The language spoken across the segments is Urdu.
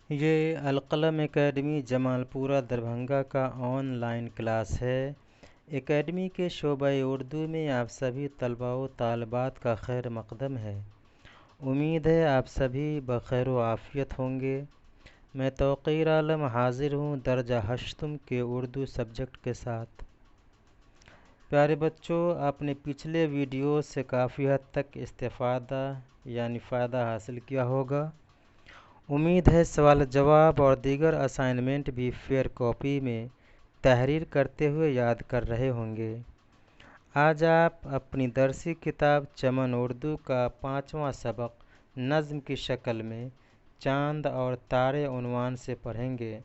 یہ القلم اکیڈمی جمال پورہ دربھنگا کا آن لائن کلاس ہے۔ اکیڈمی کے شعبہ اردو میں آپ سبھی طلباء و طالبات کا خیر مقدم ہے۔ امید ہے آپ سبھی بخیر و عافیت ہوں گے۔ میں توقیر عالم حاضر ہوں درجہ ہشتم کے اردو سبجیکٹ کے ساتھ۔ پیارے بچوں، آپ نے پچھلے ویڈیو سے کافی حد تک استفادہ یعنی فائدہ حاصل کیا ہوگا۔ امید ہے سوال جواب اور دیگر اسائنمنٹ بھی فیئر کاپی میں تحریر کرتے ہوئے یاد کر رہے ہوں گے۔ آج آپ اپنی درسی کتاب چمن اردو کا 5واں سبق نظم کی شکل میں چاند اور تارے عنوان سے پڑھیں گے۔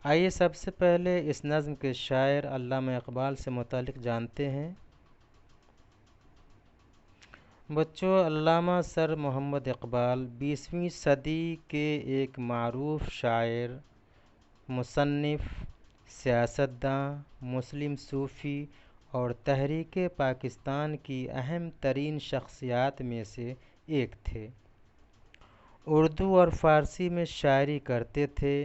آئیے سب سے پہلے اس نظم کے شاعر علامہ اقبال سے متعلق جانتے ہیں۔ بچوں، علامہ سر محمد اقبال 20ویں صدی کے ایک معروف شاعر، مصنف، سیاستداں، مسلم صوفی اور تحریک پاکستان کی اہم ترین شخصیات میں سے ایک تھے۔ اردو اور فارسی میں شاعری کرتے تھے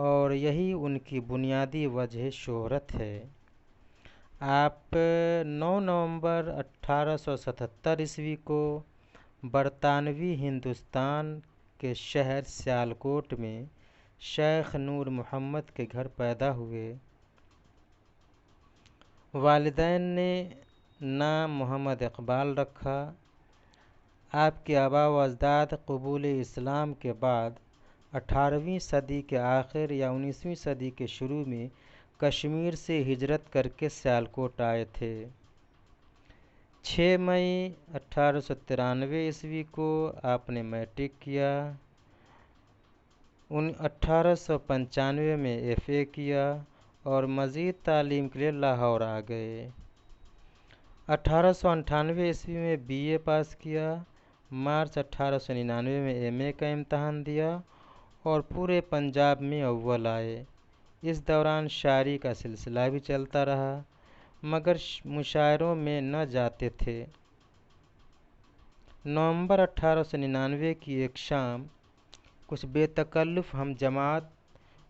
اور یہی ان کی بنیادی وجہ شہرت ہے۔ آپ 9 نومبر 1877 عیسوی کو برطانوی ہندوستان کے شہر سیالکوٹ میں شیخ نور محمد کے گھر پیدا ہوئے۔ والدین نے نام محمد اقبال رکھا۔ آپ کے آباء و اجداد قبول اسلام کے بعد 18ویں صدی کے آخر یا 19ویں صدی کے شروع میں کشمیر سے ہجرت کر کے سیالکوٹ آئے تھے۔ 6 مئی 1893 عیسوی کو آپ نے میٹرک کیا۔ 1895 میں ایف اے کیا اور مزید تعلیم کے لیے لاہور آ گئے۔ 1898 عیسوی میں بی اے پاس کیا۔ مارچ 1899 میں ایم اے کا امتحان دیا اور پورے پنجاب میں اول آئے۔ اس دوران شاعری کا سلسلہ بھی چلتا رہا مگر مشاعروں میں نہ جاتے تھے۔ نومبر 1899 کی ایک شام کچھ بے تکلف ہم جماعت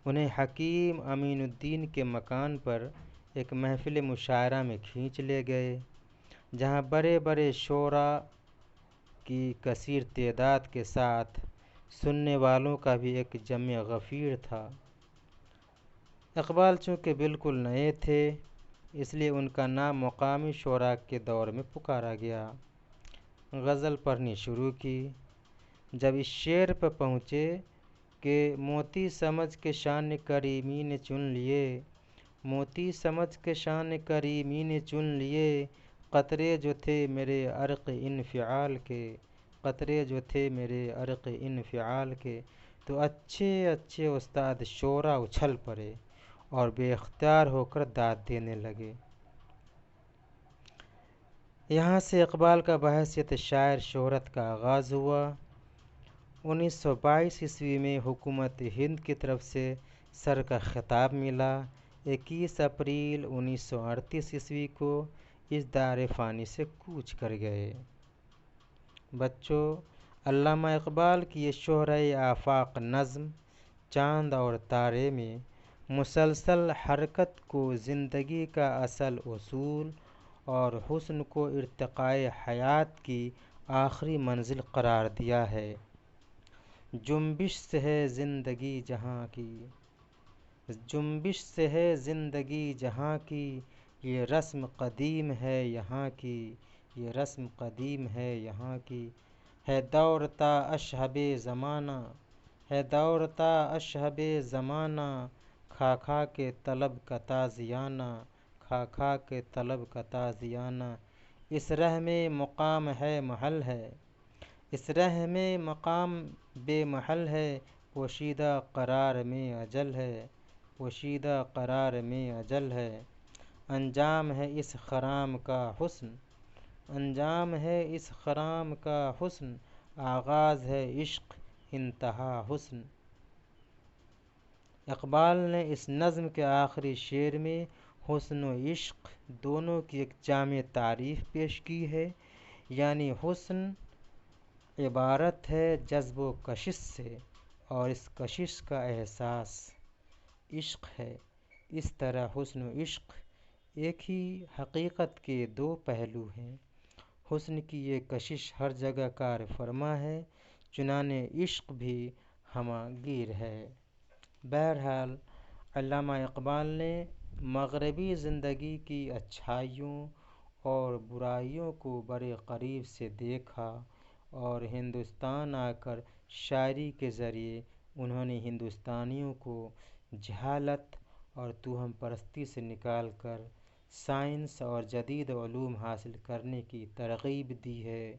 انہیں حکیم امین الدین کے مکان پر ایک محفل مشاعرہ میں کھینچ لے گئے، جہاں بڑے بڑے شعراء کی کثیر تعداد کے ساتھ سننے والوں کا بھی ایک جمع غفیر تھا۔ اقبال چونکہ بالکل نئے تھے، اس لیے ان کا نام مقامی شعراء کے دور میں پکارا گیا۔ غزل پڑھنی شروع کی۔ جب اس شعر پر پہنچے کہ موتی سمجھ کے شان کریمی نے چن لیے، موتی سمجھ کے شان کریمی نے چن لیے، قطرے جو تھے میرے عرق انفعال کے، قطرے جو تھے میرے عرق انفعال کے، تو اچھے اچھے استاد شعراء اچھل پڑے اور بے اختیار ہو کر داد دینے لگے۔ یہاں سے اقبال کا بحیثیت شاعر شہرت کا آغاز ہوا۔ 1922 عیسوی میں حکومت ہند کی طرف سے سر کا خطاب ملا۔ 21 اپریل 1938 عیسوی کو اس دار فانی سے کوچ کر گئے۔ بچوں، علامہ اقبال کی یہ شہرہ آفاق نظم چاند اور تارے میں مسلسل حرکت کو زندگی کا اصل اصول اور حسن کو ارتقائے حیات کی آخری منزل قرار دیا ہے۔ جنبش سے ہے زندگی جہاں کی، جنبش سے ہے زندگی جہاں کی، یہ رسم قدیم ہے یہاں کی، یہ رسم قدیم ہے یہاں کی، ہے دور تا اشہب زمانہ، ہے دور تا اشہب زمانہ، کھا کھا کے طلب کا تازیانہ، کھا کھا کے طلب کا تازیانہ، اس رہ میں مقام ہے محل ہے، اس رہ میں مقام بے محل ہے، پوشیدہ قرار میں اجل ہے، پوشیدہ قرار میں اجل ہے، انجام ہے اس خرام کا حسن، انجام ہے اس خرام کا حسن، آغاز ہے عشق انتہا حسن۔ اقبال نے اس نظم کے آخری شعر میں حسن و عشق دونوں کی ایک جامع تعریف پیش کی ہے، یعنی حسن عبارت ہے جذب و کشش سے، اور اس کشش کا احساس عشق ہے۔ اس طرح حسن و عشق ایک ہی حقیقت کے دو پہلو ہیں۔ حسن کی یہ کشش ہر جگہ کار فرما ہے، چنانِ عشق بھی ہمہ گیر ہے۔ بہرحال علامہ اقبال نے مغربی زندگی کی اچھائیوں اور برائیوں کو بڑے قریب سے دیکھا اور ہندوستان آ کر شاعری کے ذریعے انہوں نے ہندوستانیوں کو جہالت اور توہم پرستی سے نکال کر سائنس اور جدید علوم حاصل کرنے کی ترغیب دی ہے۔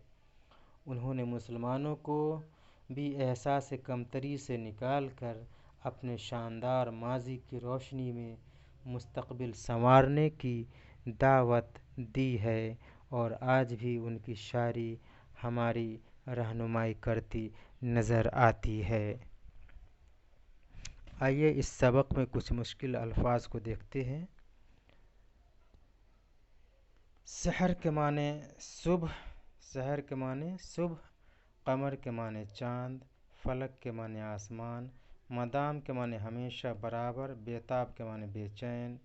انہوں نے مسلمانوں کو بھی احساس کمتری سے نکال کر اپنے شاندار ماضی کی روشنی میں مستقبل سنوارنے کی دعوت دی ہے، اور آج بھی ان کی شاعری ہماری رہنمائی کرتی نظر آتی ہے۔ آئیے اس سبق میں کچھ مشکل الفاظ کو دیکھتے ہیں۔ سحر کے معنی صبح، سحر کے معنی صبح، قمر کے معنی چاند، فلک کے معنی آسمان، مدام کے معنی ہمیشہ برابر، بیتاب کے معنی بے چین،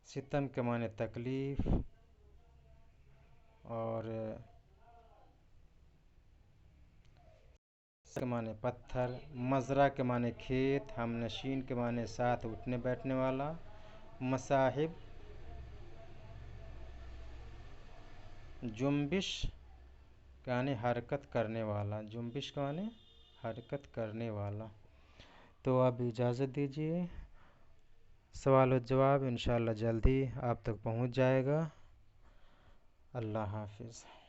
ستم کے معنی تکلیف، اور کے معنی پتھر، مزرع کے معنی کھیت، ہم نشین کے معنی ساتھ اٹھنے بیٹھنے والا، مصاحب، جنبش کے معنی حرکت کرنے والا، جنبش کے معنی حرکت کرنے والا۔ تو اب اجازت دیجیے، سوال و جواب انشاءاللہ جلدی آپ تک پہنچ جائے گا۔ اللہ حافظ۔